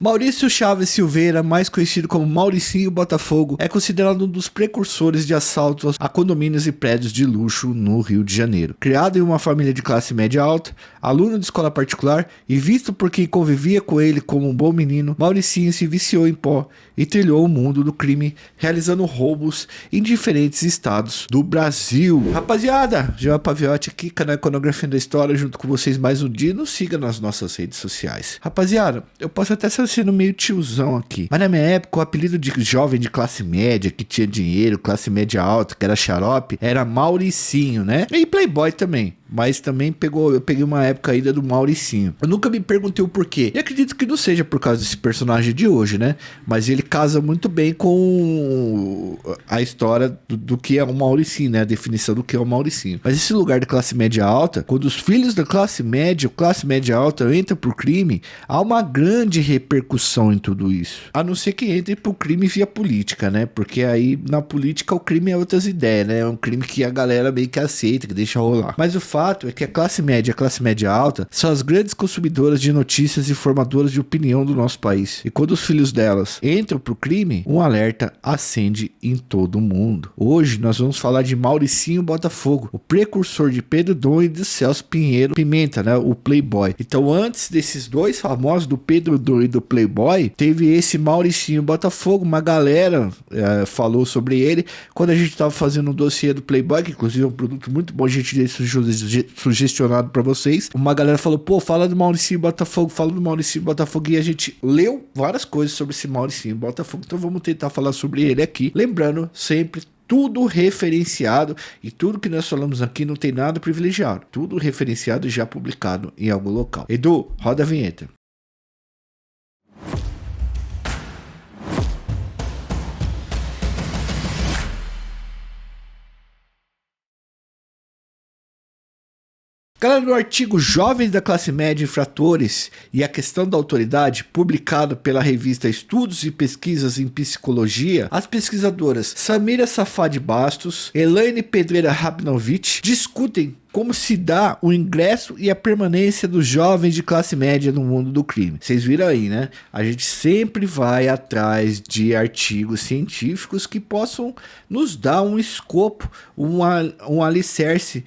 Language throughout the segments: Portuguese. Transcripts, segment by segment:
Maurício Chaves Silveira, mais conhecido como Mauricinho Botafogo, é considerado um dos precursores de assaltos a condomínios e prédios de luxo no Rio de Janeiro. Criado em uma família de classe média alta, aluno de escola particular e visto por quem convivia com ele como um bom menino, Mauricinho se viciou em pó e trilhou o mundo do crime, realizando roubos em diferentes estados do Brasil. Rapaziada, João Paviotti aqui, canal Iconografia da História, junto com vocês mais um dia. Nos siga nas nossas redes sociais. Rapaziada, eu posso até ser sendo meio tiozão aqui, mas na minha época o apelido de jovem de classe média, que tinha dinheiro, classe média alta, que era xarope, era Mauricinho, né? E Playboy também. Mas também eu peguei uma época ainda do Mauricinho. Eu nunca me perguntei o porquê. E acredito que não seja por causa desse personagem de hoje, né? Mas ele casa muito bem com a história do que é o Mauricinho, né? A definição do que é o Mauricinho. Mas esse lugar de classe média alta, quando os filhos da classe média alta entram pro crime, há uma grande repercussão em tudo isso. A não ser que entre pro crime via política, né? Porque aí na política o crime é outras ideias, né? É um crime que a galera meio que aceita, que deixa rolar. Mas o fato é que a classe média alta são as grandes consumidoras de notícias e formadoras de opinião do nosso país. E quando os filhos delas entram pro crime, um alerta acende em todo o mundo. Hoje nós vamos falar de Mauricinho Botafogo, o precursor de Pedro Dom e de Celso Pinheiro Pimenta, né? O Playboy. Então antes desses dois famosos, do Pedro Dom e do Playboy, teve esse Mauricinho Botafogo. Uma galera falou sobre ele quando a gente estava fazendo um dossiê do Playboy, que inclusive é um produto muito bom, a gente deixa sugestionado pra vocês. Uma galera falou, pô, fala do Mauricinho Botafogo, e a gente leu várias coisas sobre esse Mauricinho Botafogo, então vamos tentar falar sobre ele aqui, lembrando sempre tudo referenciado, e tudo que nós falamos aqui não tem nada privilegiado, tudo referenciado e já publicado em algum local. Edu, roda a vinheta. Galera, no artigo Jovens da Classe Média Infratores e a Questão da Autoridade, publicado pela revista Estudos e Pesquisas em Psicologia, as pesquisadoras Samira Safadi Bastos, Elaine Pedreira Rabinovic discutem como se dá o ingresso e a permanência dos jovens de classe média no mundo do crime. Vocês viram aí, né? A gente sempre vai atrás de artigos científicos que possam nos dar um escopo, um alicerce,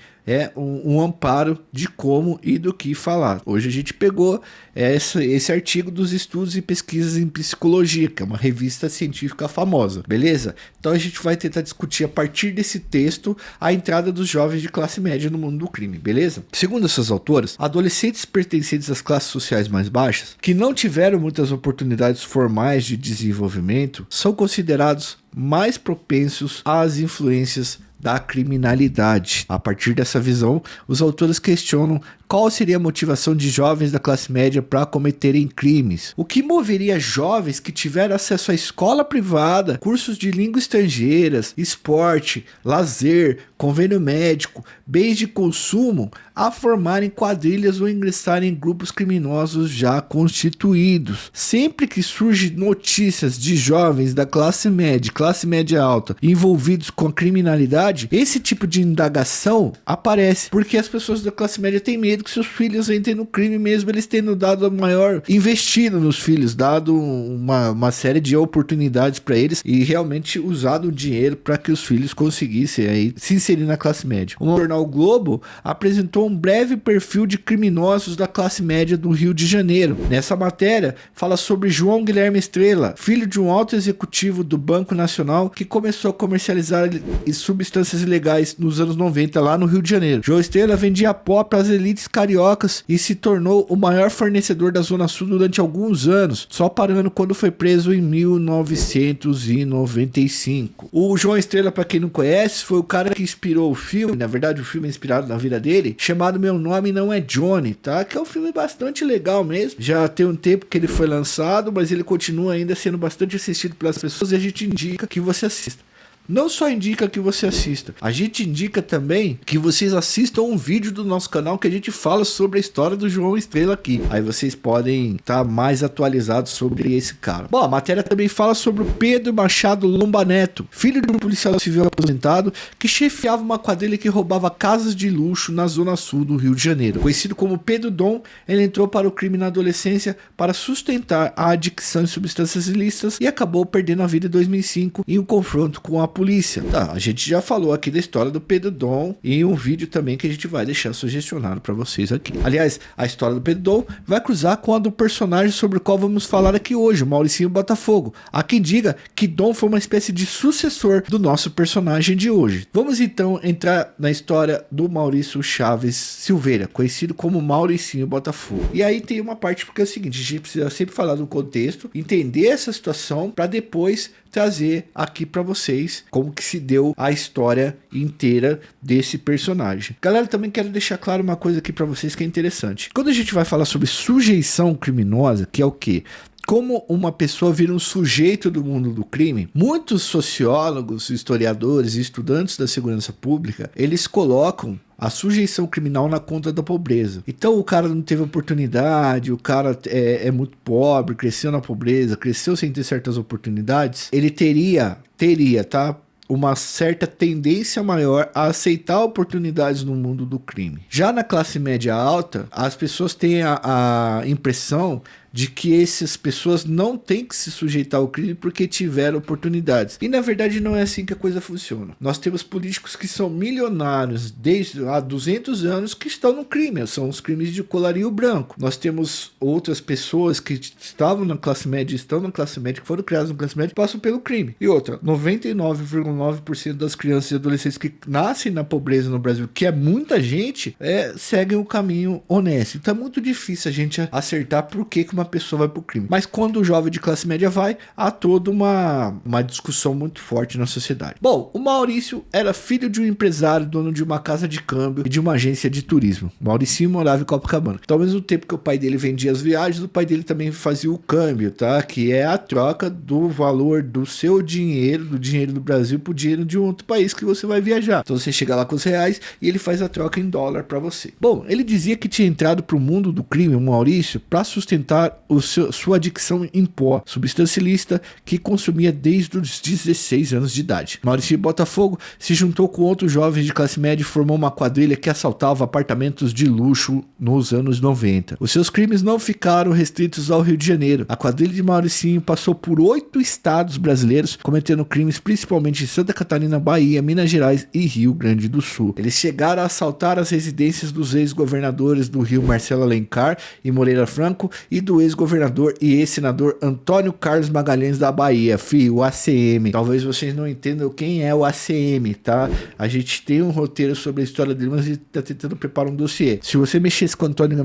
um amparo de como e do que falar. Hoje a gente pegou esse artigo dos Estudos e Pesquisas em Psicologia, que é uma revista científica famosa, beleza? Então a gente vai tentar discutir a partir desse texto a entrada dos jovens de classe média no mundo do crime, beleza? Segundo essas autoras, adolescentes pertencentes às classes sociais mais baixas, que não tiveram muitas oportunidades formais de desenvolvimento, são considerados mais propensos às influências da criminalidade. A partir dessa visão, os autores questionam qual seria a motivação de jovens da classe média para cometerem crimes. O que moveria jovens que tiveram acesso à escola privada, cursos de língua estrangeiras, esporte, lazer, convênio médico, bens de consumo, a formarem quadrilhas ou ingressarem em grupos criminosos já constituídos. Sempre que surgem notícias de jovens da classe média alta, envolvidos com a criminalidade, esse tipo de indagação aparece, porque as pessoas da classe média têm medo que seus filhos entrem no crime, mesmo eles tendo dado a maior investido nos filhos, dado uma série de oportunidades para eles e realmente usado o dinheiro para que os filhos conseguissem aí se inserir na classe média. O jornal Globo apresentou um breve perfil de criminosos da classe média do Rio de Janeiro. Nessa matéria, fala sobre João Guilherme Estrela, filho de um alto executivo do Banco Nacional que começou a comercializar substâncias ilegais nos anos 90 lá no Rio de Janeiro. João Estrela vendia pó para as elites cariocas e se tornou o maior fornecedor da Zona Sul durante alguns anos, só parando quando foi preso em 1995. O João Estrela, para quem não conhece, foi o cara que inspirou o filme, na verdade o filme é inspirado na vida dele, chamado Meu Nome Não É Johnny, tá? Que é um filme bastante legal mesmo, já tem um tempo que ele foi lançado, mas ele continua ainda sendo bastante assistido pelas pessoas e a gente indica que você assista. não só indica que você assista, a gente indica também que vocês assistam um vídeo do nosso canal que a gente fala sobre a história do João Estrela aqui. Aí vocês podem estar mais atualizados sobre esse cara. Bom, a matéria também fala sobre o Pedro Machado Lomba Neto, filho de um policial civil aposentado que chefiava uma quadrilha que roubava casas de luxo na zona sul do Rio de Janeiro. Conhecido como Pedro Dom, ele entrou para o crime na adolescência para sustentar a adicção em substâncias ilícitas e acabou perdendo a vida em 2005 em um confronto com a polícia. Tá, a gente já falou aqui da história do Pedro Dom em um vídeo também que a gente vai deixar sugestionado para vocês aqui. Aliás, a história do Pedro Dom vai cruzar com a do personagem sobre o qual vamos falar aqui hoje, o Mauricinho Botafogo. Há quem diga que Dom foi uma espécie de sucessor do nosso personagem de hoje. Vamos então entrar na história do Maurício Chaves Silveira, conhecido como Mauricinho Botafogo. E aí tem uma parte porque é o seguinte, a gente precisa sempre falar do contexto, entender essa situação para depois trazer aqui para vocês como que se deu a história inteira desse personagem. Galera, também quero deixar claro uma coisa aqui para vocês que é interessante. Quando a gente vai falar sobre sujeição criminosa, que é o quê? Como uma pessoa vira um sujeito do mundo do crime, muitos sociólogos, historiadores e estudantes da segurança pública, eles colocam a sujeição criminal na conta da pobreza. Então o cara não teve oportunidade, o cara é muito pobre, cresceu na pobreza, cresceu sem ter certas oportunidades, ele teria, tá? Uma certa tendência maior a aceitar oportunidades no mundo do crime. Já na classe média alta, as pessoas têm a impressão de que essas pessoas não têm que se sujeitar ao crime porque tiveram oportunidades. E na verdade não é assim que a coisa funciona. Nós temos políticos que são milionários desde há 200 anos que estão no crime, são os crimes de colarinho branco. Nós temos outras pessoas que estavam na classe média, estão na classe média, que foram criadas na classe média, passam pelo crime. E outra, 99,9% das crianças e adolescentes que nascem na pobreza no Brasil, que é muita gente, seguem o caminho honesto. Então é muito difícil a gente acertar por que uma pessoa vai pro crime. Mas quando o jovem de classe média vai, há toda uma discussão muito forte na sociedade. Bom, o Maurício era filho de um empresário, dono de uma casa de câmbio e de uma agência de turismo. Mauricinho morava em Copacabana. Então, ao mesmo tempo que o pai dele vendia as viagens, o pai dele também fazia o câmbio, tá? Que é a troca do valor do seu dinheiro, do dinheiro do Brasil, pro dinheiro de um outro país que você vai viajar. Então você chega lá com os reais e ele faz a troca em dólar para você. Bom, ele dizia que tinha entrado pro mundo do crime, o Maurício, para sustentar sua adicção em pó, substância ilícita que consumia desde os 16 anos de idade. Maurício Botafogo se juntou com outros jovens de classe média e formou uma quadrilha que assaltava apartamentos de luxo nos anos 90. Os seus crimes não ficaram restritos ao Rio de Janeiro. A quadrilha de Mauricinho passou por 8 estados brasileiros, cometendo crimes principalmente em Santa Catarina, Bahia, Minas Gerais e Rio Grande do Sul. Eles chegaram a assaltar as residências dos ex-governadores do Rio, Marcelo Alencar e Moreira Franco, e do ex-governador e ex-senador Antônio Carlos Magalhães da Bahia, o ACM. Talvez vocês não entendam quem é o ACM, tá? A gente tem um roteiro sobre a história dele, mas a gente tá tentando preparar um dossiê. Se você mexesse com Antônio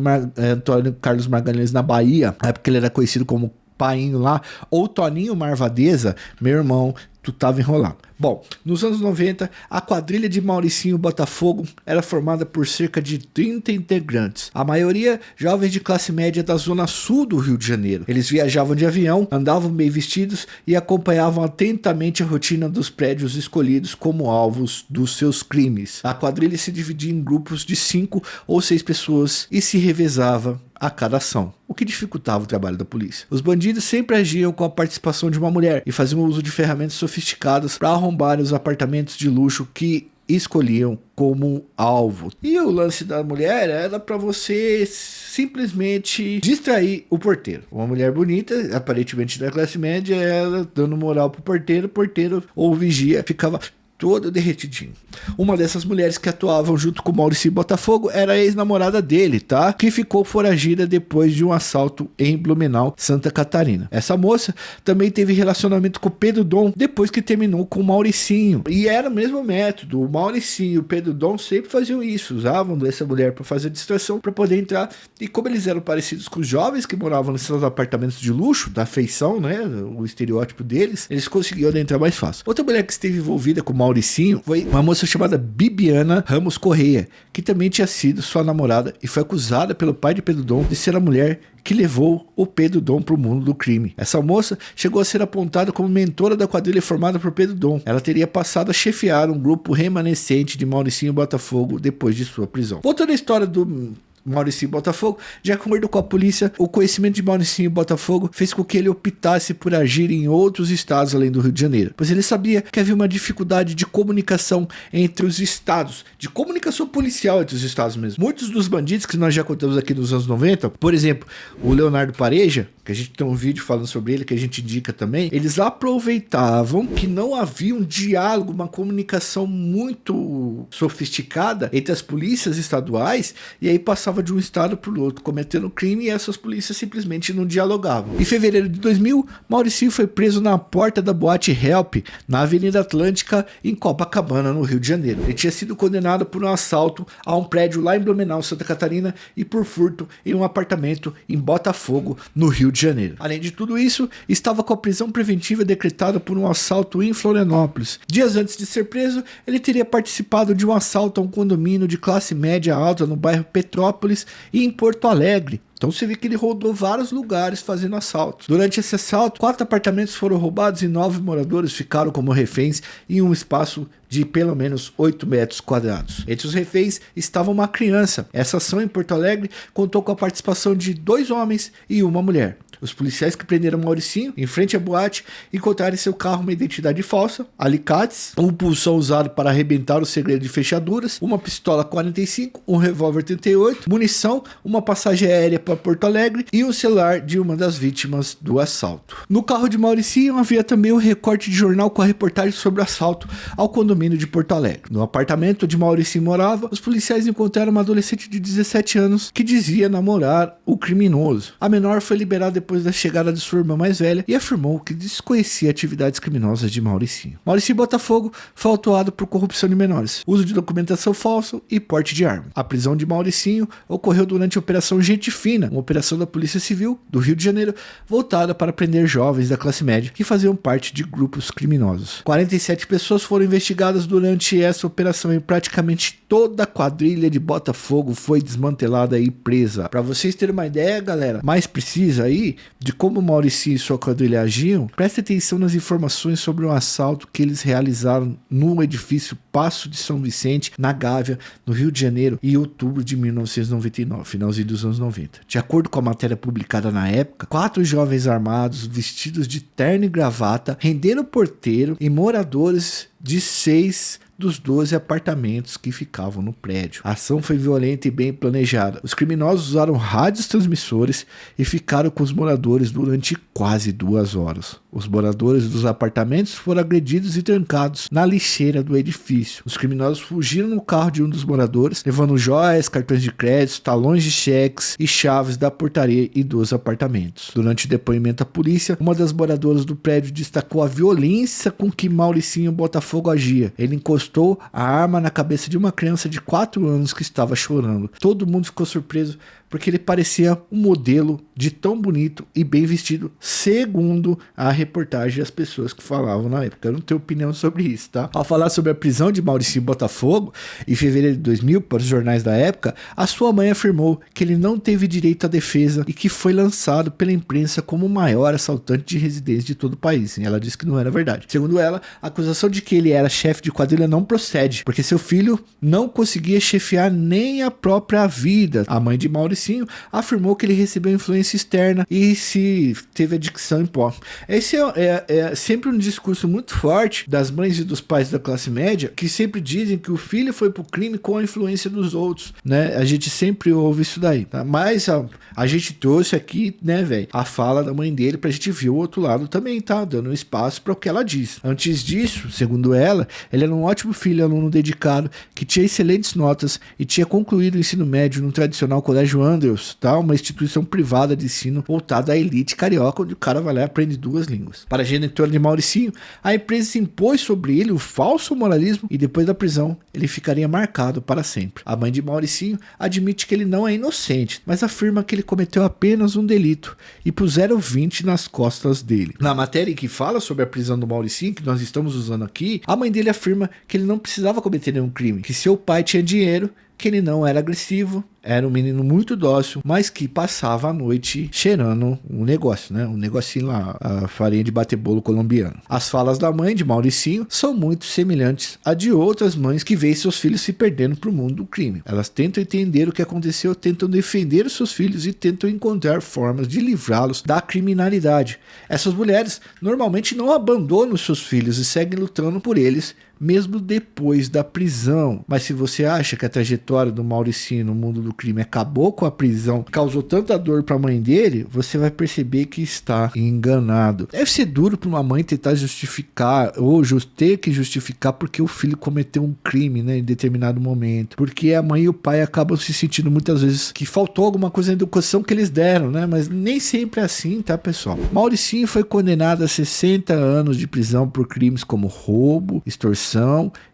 Carlos Magalhães na Bahia, é porque ele era conhecido como Painho lá, ou Toninho Marvadeza, meu irmão, tu tava enrolado. Bom, nos anos 90, a quadrilha de Mauricinho Botafogo era formada por cerca de 30 integrantes, a maioria jovens de classe média da zona sul do Rio de Janeiro. Eles viajavam de avião, andavam bem vestidos e acompanhavam atentamente a rotina dos prédios escolhidos como alvos dos seus crimes. A quadrilha se dividia em grupos de 5 ou 6 pessoas e se revezava a cada ação, o que dificultava o trabalho da polícia. Os bandidos sempre agiam com a participação de uma mulher e faziam uso de ferramentas sofisticadas para arrombar os apartamentos de luxo que escolhiam como alvo. E o lance da mulher era para você simplesmente distrair o porteiro. Uma mulher bonita, aparentemente da classe média, ela dando moral pro porteiro, ou vigia ficava todo derretidinho. Uma dessas mulheres que atuavam junto com Maurício Botafogo era a ex-namorada dele, tá? Que ficou foragida depois de um assalto em Blumenau, Santa Catarina. Essa moça também teve relacionamento com o Pedro Dom depois que terminou com o Mauricinho. E era o mesmo método. O Mauricinho e o Pedro Dom sempre faziam isso. Usavam dessa mulher para fazer distração para poder entrar. E como eles eram parecidos com os jovens que moravam nesses apartamentos de luxo, da feição, né? O estereótipo deles, eles conseguiam entrar mais fácil. Outra mulher que esteve envolvida com o Mauricinho foi uma moça chamada Bibiana Ramos Correia, que também tinha sido sua namorada e foi acusada pelo pai de Pedro Dom de ser a mulher que levou o Pedro Dom para o mundo do crime. Essa moça chegou a ser apontada como mentora da quadrilha formada por Pedro Dom. Ela teria passado a chefiar um grupo remanescente de Mauricinho Botafogo depois de sua prisão. Voltando à história do Mauricinho Botafogo, de acordo com a polícia, o conhecimento de Mauricinho Botafogo fez com que ele optasse por agir em outros estados além do Rio de Janeiro, pois ele sabia que havia uma dificuldade de comunicação entre os estados, de comunicação policial entre os estados mesmo. Muitos dos bandidos que nós já contamos aqui nos anos 90, por exemplo, o Leonardo Pareja, que a gente tem um vídeo falando sobre ele, que a gente indica também, eles aproveitavam que não havia um diálogo, uma comunicação muito sofisticada entre as polícias estaduais, e aí passava de um estado para o outro, cometendo crime, e essas polícias simplesmente não dialogavam. Em fevereiro de 2000, Mauricinho foi preso na porta da boate Help, na Avenida Atlântica, em Copacabana, no Rio de Janeiro. Ele tinha sido condenado por um assalto a um prédio lá em Blumenau, Santa Catarina, e por furto em um apartamento em Botafogo, no Rio de Janeiro. Além de tudo isso, estava com a prisão preventiva decretada por um assalto em Florianópolis. Dias antes de ser preso, ele teria participado de um assalto a um condomínio de classe média alta no bairro Petrópolis e em Porto Alegre. Então você vê que ele rodou vários lugares fazendo assaltos. Durante esse assalto, 4 apartamentos foram roubados e 9 moradores ficaram como reféns em um espaço de pelo menos 8 metros quadrados. Entre os reféns estava uma criança. Essa ação em Porto Alegre contou com a participação de 2 homens e uma mulher. Os policiais que prenderam Mauricinho em frente à boate encontraram em seu carro uma identidade falsa, alicates, um pulsão usado para arrebentar o segredo de fechaduras, uma pistola 45, um revólver 38, munição, uma passagem aérea para Porto Alegre e um celular de uma das vítimas do assalto. No carro de Mauricinho havia também um recorte de jornal com a reportagem sobre o assalto ao condomínio de Porto Alegre. No apartamento onde Mauricinho morava, os policiais encontraram uma adolescente de 17 anos que dizia namorar o criminoso. A menor foi liberada depois da chegada de sua irmã mais velha e afirmou que desconhecia atividades criminosas de Mauricinho. Mauricinho Botafogo foi autuado por corrupção de menores, uso de documentação falsa e porte de arma. A prisão de Mauricinho ocorreu durante a Operação Gente Fina, uma operação da Polícia Civil do Rio de Janeiro voltada para prender jovens da classe média que faziam parte de grupos criminosos. 47 pessoas foram investigadas durante essa operação e praticamente toda a quadrilha de Botafogo foi desmantelada e presa. Para vocês terem uma ideia, galera, mais precisa aí de como Mauricinho e sua quadrilha agiam, preste atenção nas informações sobre um assalto que eles realizaram no edifício Paço de São Vicente, na Gávea, no Rio de Janeiro, em outubro de 1999, finalzinho dos anos 90. De acordo com a matéria publicada na época, 4 jovens armados, vestidos de terno e gravata, renderam o porteiro e moradores de 6 dos 12 apartamentos que ficavam no prédio. A ação foi violenta e bem planejada. Os criminosos usaram rádios transmissores e ficaram com os moradores durante quase 2 horas. Os moradores dos apartamentos foram agredidos e trancados na lixeira do edifício. Os criminosos fugiram no carro de um dos moradores, levando joias, cartões de crédito, talões de cheques e chaves da portaria e dos apartamentos. Durante o depoimento à polícia, uma das moradoras do prédio destacou a violência com que Mauricinho Botafogo agia. Ele encostou a arma na cabeça de uma criança de 4 anos que estava chorando. Todo mundo ficou surpreso porque ele parecia um modelo de tão bonito e bem vestido, segundo a reportagem e as pessoas que falavam na época. Eu não tenho opinião sobre isso, tá? Ao falar sobre a prisão de Mauricinho Botafogo, em fevereiro de 2000, para os jornais da época, a sua mãe afirmou que ele não teve direito à defesa e que foi lançado pela imprensa como o maior assaltante de residência de todo o país. E ela disse que não era verdade. Segundo ela, a acusação de que ele era chefe de quadrilha não procede, porque seu filho não conseguia chefiar nem a própria vida. A mãe de Mauricinho afirmou que ele recebeu influência externa e se teve adicção em pó. Esse é sempre um discurso muito forte das mães e dos pais da classe média, que sempre dizem que o filho foi pro crime com a influência dos outros, né? A gente sempre ouve isso daí, tá? Mas a gente trouxe aqui, né, velho, a fala da mãe dele pra gente ver o outro lado também, tá? Dando espaço para o que ela diz. Antes disso, segundo ela, ele era um ótimo filho, aluno dedicado, que tinha excelentes notas e tinha concluído o ensino médio no tradicional colégio Andrews, tá? Uma instituição privada de ensino voltada à elite carioca, onde o cara vai lá e aprende 2 línguas. Para a genitora de Mauricinho, a empresa se impôs sobre ele o falso moralismo e depois da prisão, ele ficaria marcado para sempre. A mãe de Mauricinho admite que ele não é inocente, mas afirma que ele cometeu apenas um delito e puseram 20 nas costas dele. Na matéria que fala sobre a prisão do Mauricinho, que nós estamos usando aqui, a mãe dele afirma que ele não precisava cometer nenhum crime, que seu pai tinha dinheiro, que ele não era agressivo, era um menino muito dócil, mas que passava a noite cheirando um negócio, né? Um negocinho lá, a farinha de bater bolo colombiano. As falas da mãe de Mauricinho são muito semelhantes a de outras mães que veem seus filhos se perdendo para o mundo do crime. Elas tentam entender o que aconteceu, tentam defender os seus filhos e tentam encontrar formas de livrá-los da criminalidade. Essas mulheres normalmente não abandonam os seus filhos e seguem lutando por eles, mesmo depois da prisão. Mas se você acha que a trajetória do Mauricinho no mundo do crime acabou com a prisão, causou tanta dor para a mãe dele, você vai perceber que está enganado. Deve ser duro para uma mãe tentar justificar, ou ter que justificar porque o filho cometeu um crime, né, em determinado momento. Porque a mãe e o pai acabam se sentindo muitas vezes que faltou alguma coisa na educação que eles deram, né? Mas nem sempre é assim, tá, pessoal? Mauricinho foi condenado a 60 anos de prisão por crimes como roubo, extorsão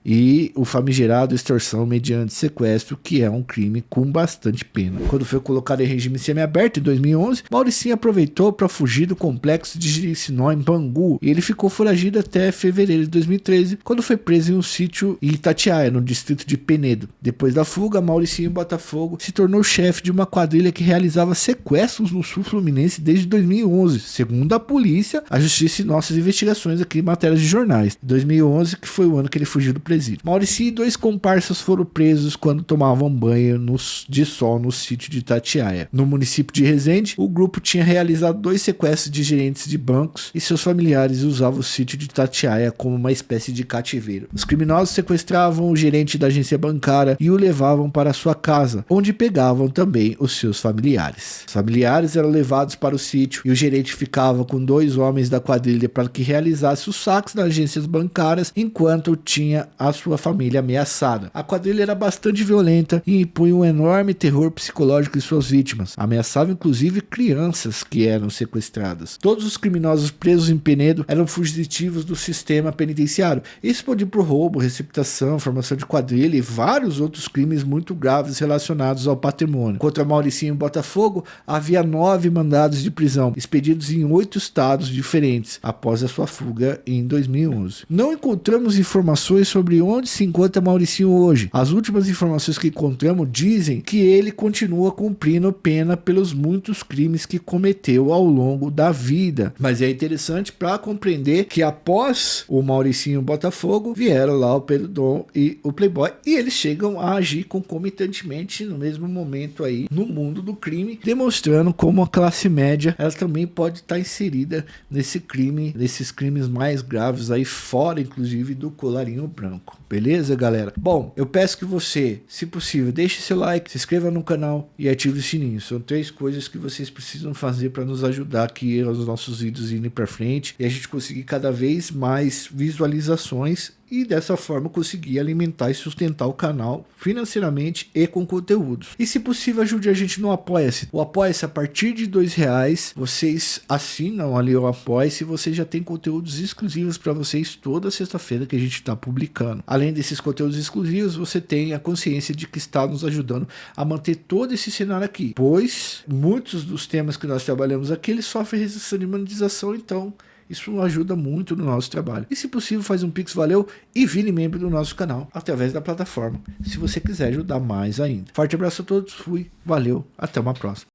e o famigerado extorsão mediante sequestro, que é um crime com bastante pena. Quando foi colocado em regime semiaberto em 2011, Mauricinho aproveitou para fugir do complexo de Jericinó em Bangu e ele ficou foragido até fevereiro de 2013, quando foi preso em um sítio em Itatiaia, no distrito de Penedo. Depois da fuga, Mauricinho Botafogo se tornou chefe de uma quadrilha que realizava sequestros no sul fluminense desde 2011, segundo a polícia, a justiça e nossas investigações aqui em matérias de jornais. 2011, que foi o ano que ele fugiu do presídio. Mauricinho e 2 comparsas foram presos quando tomavam banho de sol no sítio de Itatiaia. No município de Resende, o grupo tinha realizado 2 sequestros de gerentes de bancos e seus familiares usavam o sítio de Itatiaia como uma espécie de cativeiro. Os criminosos sequestravam o gerente da agência bancária e o levavam para sua casa, onde pegavam também os seus familiares. Os familiares eram levados para o sítio e o gerente ficava com 2 homens da quadrilha para que realizasse os saques das agências bancárias enquanto tinha a sua família ameaçada. A quadrilha era bastante violenta e impunha um enorme terror psicológico em suas vítimas. Ameaçava inclusive crianças que eram sequestradas. Todos os criminosos presos em Penedo eram fugitivos do sistema penitenciário. Isso pode ir por roubo, receptação, formação de quadrilha e vários outros crimes muito graves relacionados ao patrimônio. Contra Mauricinho Botafogo, havia 9 mandados de prisão, expedidos em 8 estados diferentes, após a sua fuga em 2011. Não encontramos informações sobre onde se encontra Mauricinho hoje. As últimas informações que encontramos dizem que ele continua cumprindo pena pelos muitos crimes que cometeu ao longo da vida. Mas é interessante para compreender que após o Mauricinho Botafogo, vieram lá o Pedro Dom e o Playboy, e eles chegam a agir concomitantemente no mesmo momento aí no mundo do crime, demonstrando como a classe média ela também pode estar inserida nesse crime, nesses crimes mais graves aí, fora inclusive do colarinho branco. Beleza, galera? Bom, eu peço que você, se possível, deixe seu like, se inscreva no canal e ative o sininho. São 3 coisas que vocês precisam fazer para nos ajudar aqui aos nossos vídeos irem para frente e a gente conseguir cada vez mais visualizações e dessa forma conseguir alimentar e sustentar o canal financeiramente e com conteúdos. E se possível, ajude a gente no Apoia-se. O Apoia-se, a partir de R$2, vocês assinam ali o Apoia-se e você já tem conteúdos exclusivos para vocês toda sexta-feira que a gente está publicando. Além desses conteúdos exclusivos, você tem a consciência de que está nos ajudando a manter todo esse cenário aqui, pois muitos dos temas que nós trabalhamos aqui, eles sofrem restrição de monetização, então isso ajuda muito no nosso trabalho. E se possível, faz um Pix, valeu, e vire membro do nosso canal através da plataforma, se você quiser ajudar mais ainda. Forte abraço a todos, fui, valeu, até uma próxima.